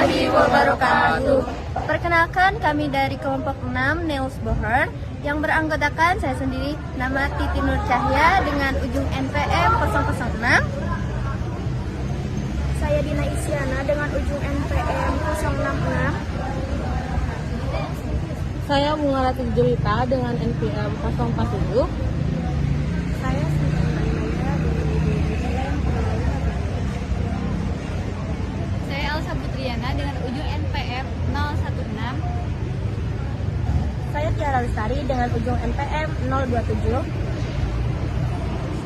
warahmatullahi wabarakatuh. Perkenalkan, kami dari kelompok 6 Neus Bohern yang beranggotakan saya sendiri, nama Titi Nur Cahya dengan ujung NPM 006. Saya Dina Isyana dengan ujung NPM 066. Saya Bunga Ratih Julita dengan NPM 047. Saya Sinta Maya dengan ujung NPM 055. Saya Elsa Putriana dengan ujung NPM 016. Saya Tiara Lestari dengan ujung NPM 027.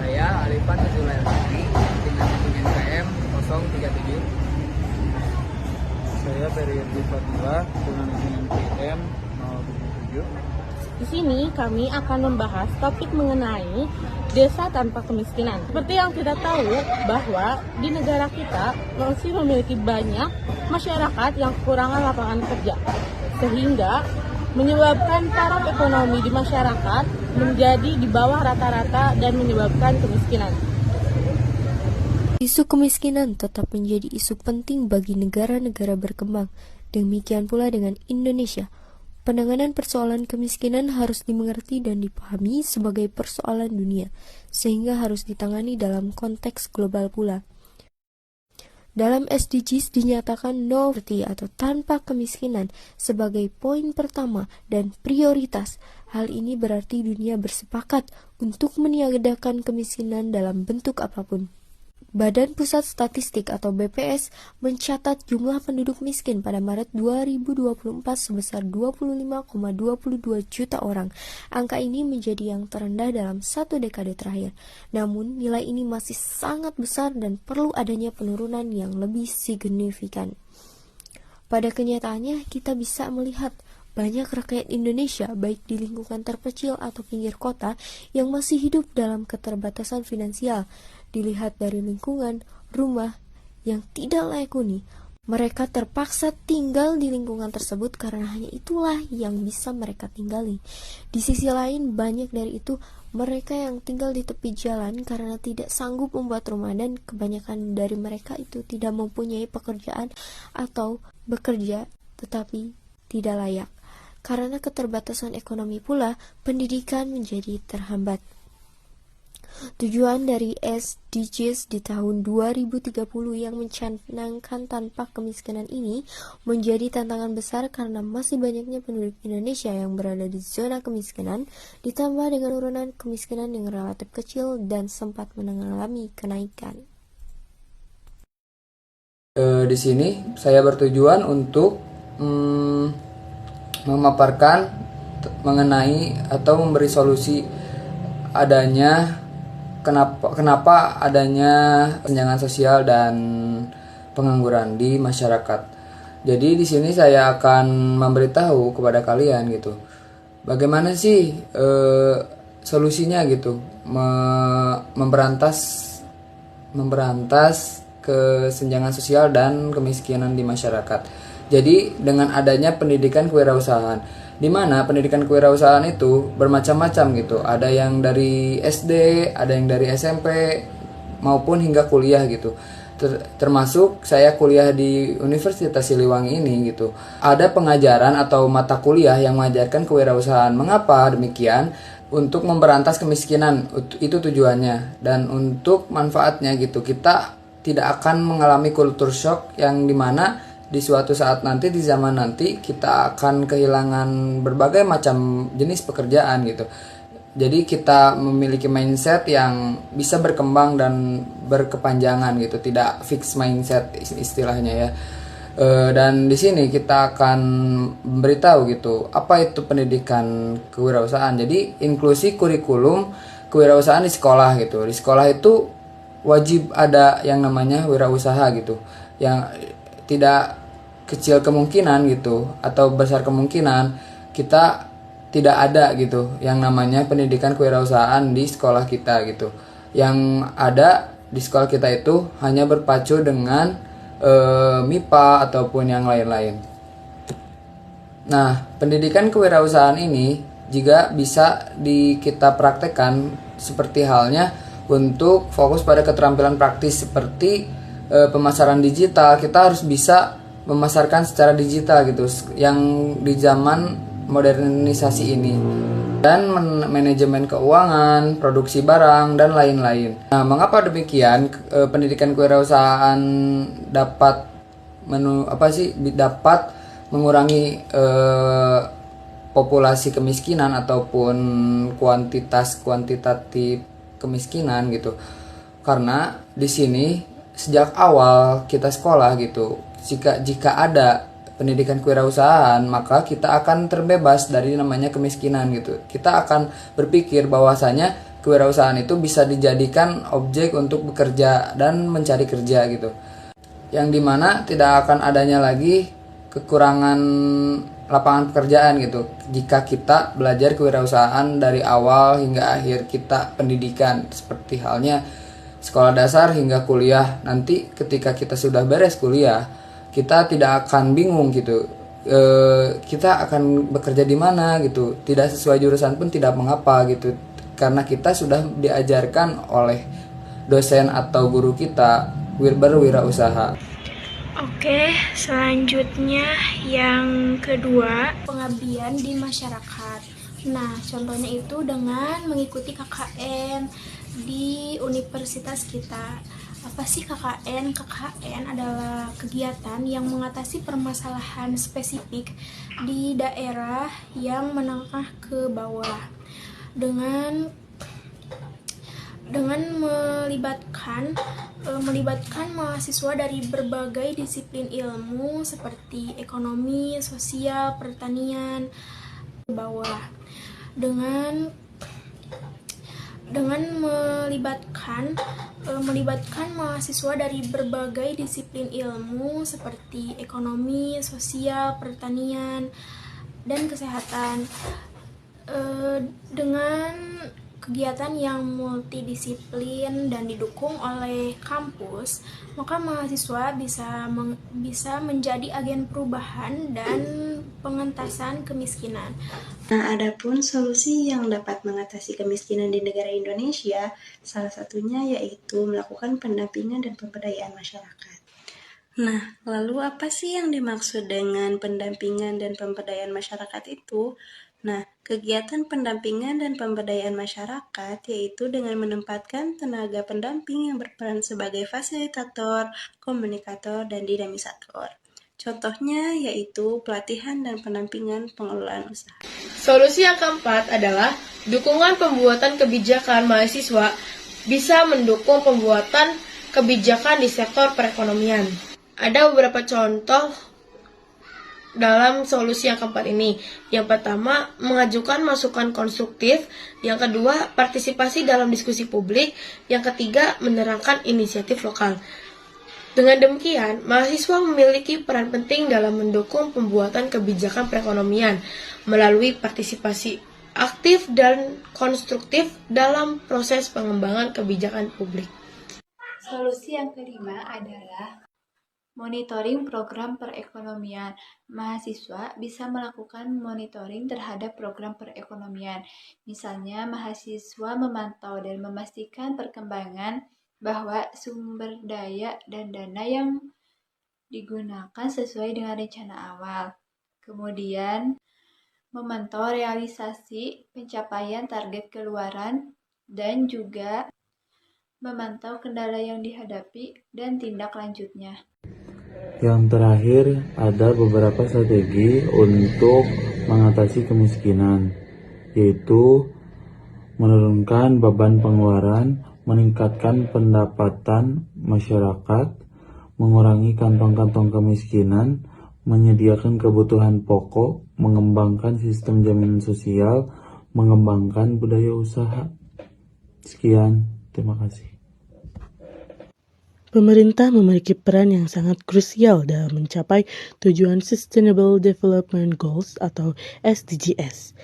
Saya Alifan Zulairsari dengan ujung NPM 037. Saya Periodi Fatila dengan ujung NPM 077. Di sini kami akan membahas topik mengenai desa tanpa kemiskinan. Seperti yang kita tahu bahwa di negara kita masih memiliki banyak masyarakat yang kekurangan lapangan kerja, sehingga menyebabkan taraf ekonomi di masyarakat menjadi di bawah rata-rata dan menyebabkan kemiskinan. Isu kemiskinan tetap menjadi isu penting bagi negara-negara berkembang. Demikian pula dengan Indonesia. Penanganan persoalan kemiskinan harus dimengerti dan dipahami sebagai persoalan dunia, sehingga harus ditangani dalam konteks global pula. Dalam SDGs dinyatakan no poverty atau tanpa kemiskinan sebagai poin pertama dan prioritas. Hal ini berarti dunia bersepakat untuk meniadakan kemiskinan dalam bentuk apapun. Badan Pusat Statistik atau BPS mencatat jumlah penduduk miskin pada Maret 2024 sebesar 25,22 juta orang. Angka ini menjadi yang terendah dalam satu dekade terakhir. Namun, nilai ini masih sangat besar dan perlu adanya penurunan yang lebih signifikan. Pada kenyataannya, kita bisa melihat banyak rakyat Indonesia, baik di lingkungan terpencil atau pinggir kota, yang masih hidup dalam keterbatasan finansial. Dilihat dari lingkungan rumah yang tidak layak huni, mereka terpaksa tinggal di lingkungan tersebut karena hanya itulah yang bisa mereka tinggali. Di sisi lain, banyak dari itu mereka yang tinggal di tepi jalan karena tidak sanggup membuat rumah, dan kebanyakan dari mereka itu tidak mempunyai pekerjaan atau bekerja tetapi tidak layak. Karena keterbatasan ekonomi pula, pendidikan menjadi terhambat. Tujuan dari SDGs di tahun 2030 yang mencanangkan tanpa kemiskinan ini menjadi tantangan besar karena masih banyaknya penduduk Indonesia yang berada di zona kemiskinan, ditambah dengan penurunan kemiskinan yang relatif kecil dan sempat mengalami kenaikan. Di sini saya bertujuan untuk memaparkan mengenai atau memberi solusi adanya kenapa adanya kesenjangan sosial dan pengangguran di masyarakat. Jadi di sini saya akan memberitahu kepada kalian gitu, bagaimana sih solusinya gitu, memberantas kesenjangan sosial dan kemiskinan di masyarakat. Jadi dengan adanya pendidikan kewirausahaan, di mana pendidikan kewirausahaan itu bermacam-macam gitu. Ada yang dari SD, ada yang dari SMP, maupun hingga kuliah gitu. Termasuk saya kuliah di Universitas Siliwangi ini gitu. Ada pengajaran atau mata kuliah yang mengajarkan kewirausahaan. Mengapa demikian? Untuk memberantas kemiskinan, itu tujuannya. Dan untuk manfaatnya gitu, kita tidak akan mengalami culture shock yang dimana di suatu saat nanti, di zaman nanti, kita akan kehilangan berbagai macam jenis pekerjaan gitu. Jadi kita memiliki mindset yang bisa berkembang dan berkepanjangan gitu, tidak fix mindset istilahnya ya. Dan di sini kita akan memberitahu gitu, apa itu pendidikan kewirausahaan. Jadi inklusi kurikulum kewirausahaan di sekolah gitu. Di sekolah itu wajib ada yang namanya wirausaha gitu, yang tidak kecil kemungkinan gitu atau besar kemungkinan kita tidak ada gitu yang namanya pendidikan kewirausahaan di sekolah kita gitu. Yang ada di sekolah kita itu hanya berpacu dengan MIPA ataupun yang lain-lain. Nah, pendidikan kewirausahaan ini juga bisa kita praktekkan seperti halnya untuk fokus pada keterampilan praktis seperti pemasaran digital. Kita harus bisa memasarkan secara digital gitu yang di zaman modernisasi ini, dan manajemen keuangan, produksi barang dan lain-lain. Nah, mengapa demikian? Pendidikan kewirausahaan dapat dapat mengurangi populasi kemiskinan ataupun kuantitatif kemiskinan gitu. Karena di sini sejak awal kita sekolah gitu, jika ada pendidikan kewirausahaan, maka kita akan terbebas dari namanya kemiskinan gitu. Kita akan berpikir bahwasanya kewirausahaan itu bisa dijadikan objek untuk bekerja dan mencari kerja gitu. Yang dimana tidak akan adanya lagi kekurangan lapangan pekerjaan gitu jika kita belajar kewirausahaan dari awal hingga akhir kita pendidikan, seperti halnya sekolah dasar hingga kuliah. Nanti ketika kita sudah beres kuliah, kita tidak akan bingung gitu, kita akan bekerja di mana gitu. Tidak sesuai jurusan pun tidak mengapa gitu, karena kita sudah diajarkan oleh dosen atau guru kita berwirausaha. Oke, selanjutnya yang kedua, pengabdian di masyarakat. Nah, contohnya itu dengan mengikuti KKN di universitas kita. Apa sih KKN? KKN adalah kegiatan yang mengatasi permasalahan spesifik di daerah yang menengah ke bawah dengan melibatkan mahasiswa dari berbagai disiplin ilmu seperti ekonomi, sosial, pertanian, bawah dengan melibatkan mahasiswa dari berbagai disiplin ilmu seperti ekonomi, sosial, pertanian, dan kesehatan. Dengan kegiatan yang multidisiplin dan didukung oleh kampus, maka mahasiswa bisa menjadi agen perubahan dan pengentasan kemiskinan. Nah, adapun solusi yang dapat mengatasi kemiskinan di negara Indonesia, salah satunya yaitu melakukan pendampingan dan pemberdayaan masyarakat. Nah, lalu apa sih yang dimaksud dengan pendampingan dan pemberdayaan masyarakat itu? Nah, kegiatan pendampingan dan pemberdayaan masyarakat yaitu dengan menempatkan tenaga pendamping yang berperan sebagai fasilitator, komunikator, dan dinamisator. Contohnya yaitu pelatihan dan pendampingan pengelolaan usaha. Solusi yang keempat adalah dukungan pembuatan kebijakan. Mahasiswa bisa mendukung pembuatan kebijakan di sektor perekonomian. Ada beberapa contoh dalam solusi yang keempat ini. Yang pertama, mengajukan masukan konstruktif. Yang kedua, partisipasi dalam diskusi publik. Yang ketiga, menerangkan inisiatif lokal. Dengan demikian, mahasiswa memiliki peran penting dalam mendukung pembuatan kebijakan perekonomian melalui partisipasi aktif dan konstruktif dalam proses pengembangan kebijakan publik. Solusi yang kelima adalah monitoring program perekonomian. Mahasiswa bisa melakukan monitoring terhadap program perekonomian. Misalnya, mahasiswa memantau dan memastikan perkembangan bahwa sumber daya dan dana yang digunakan sesuai dengan rencana awal. Kemudian, memantau realisasi pencapaian target keluaran dan juga memantau kendala yang dihadapi dan tindak lanjutnya. Yang terakhir, ada beberapa strategi untuk mengatasi kemiskinan, yaitu menurunkan beban pengeluaran, meningkatkan pendapatan masyarakat, mengurangi kantong-kantong kemiskinan, menyediakan kebutuhan pokok, mengembangkan sistem jaminan sosial, mengembangkan budaya usaha. Sekian, terima kasih. Pemerintah memiliki peran yang sangat krusial dalam mencapai tujuan Sustainable Development Goals atau SDGs.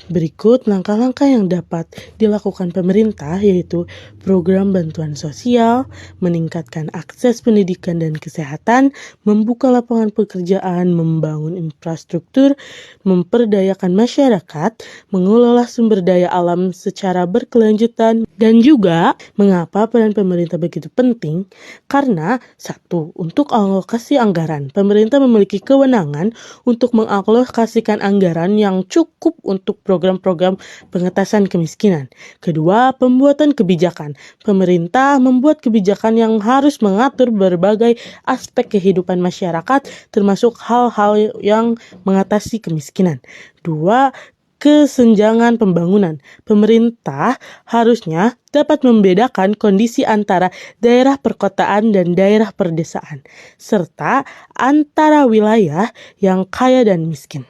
Berikut langkah-langkah yang dapat dilakukan pemerintah, yaitu program bantuan sosial, meningkatkan akses pendidikan dan kesehatan, membuka lapangan pekerjaan, membangun infrastruktur, memperdayakan masyarakat, mengelola sumber daya alam secara berkelanjutan, dan juga mengapa peran pemerintah begitu penting? Karena satu, untuk alokasi anggaran, pemerintah memiliki kewenangan untuk mengalokasikan anggaran yang cukup untuk program-program pengentasan kemiskinan. Kedua, pembuatan kebijakan. Pemerintah membuat kebijakan yang harus mengatur berbagai aspek kehidupan masyarakat, termasuk hal-hal yang mengatasi kemiskinan. Dua, kesenjangan pembangunan. Pemerintah harusnya dapat membedakan kondisi antara daerah perkotaan dan daerah perdesaan, serta antara wilayah yang kaya dan miskin.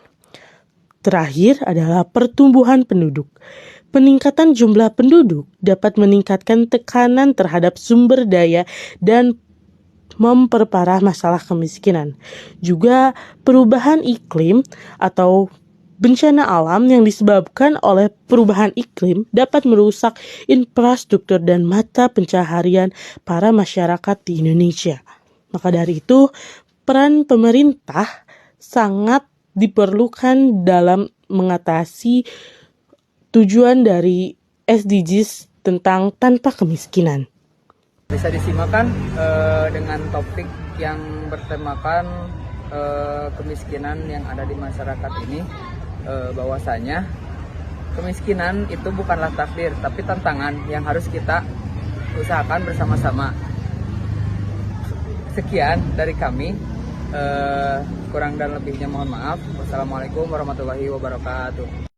Terakhir adalah pertumbuhan penduduk. Peningkatan jumlah penduduk dapat meningkatkan tekanan terhadap sumber daya dan memperparah masalah kemiskinan. Juga perubahan iklim atau bencana alam yang disebabkan oleh perubahan iklim dapat merusak infrastruktur dan mata pencaharian para masyarakat di Indonesia. Maka dari itu, peran pemerintah sangat diperlukan dalam mengatasi tujuan dari SDGs tentang tanpa kemiskinan. Bisa disimakkan dengan topik yang bertemakan kemiskinan yang ada di masyarakat ini, bahwasanya kemiskinan itu bukanlah takdir, tapi tantangan yang harus kita usahakan bersama-sama. Sekian dari kami. Kurang dan lebihnya mohon maaf. Wassalamualaikum warahmatullahi wabarakatuh.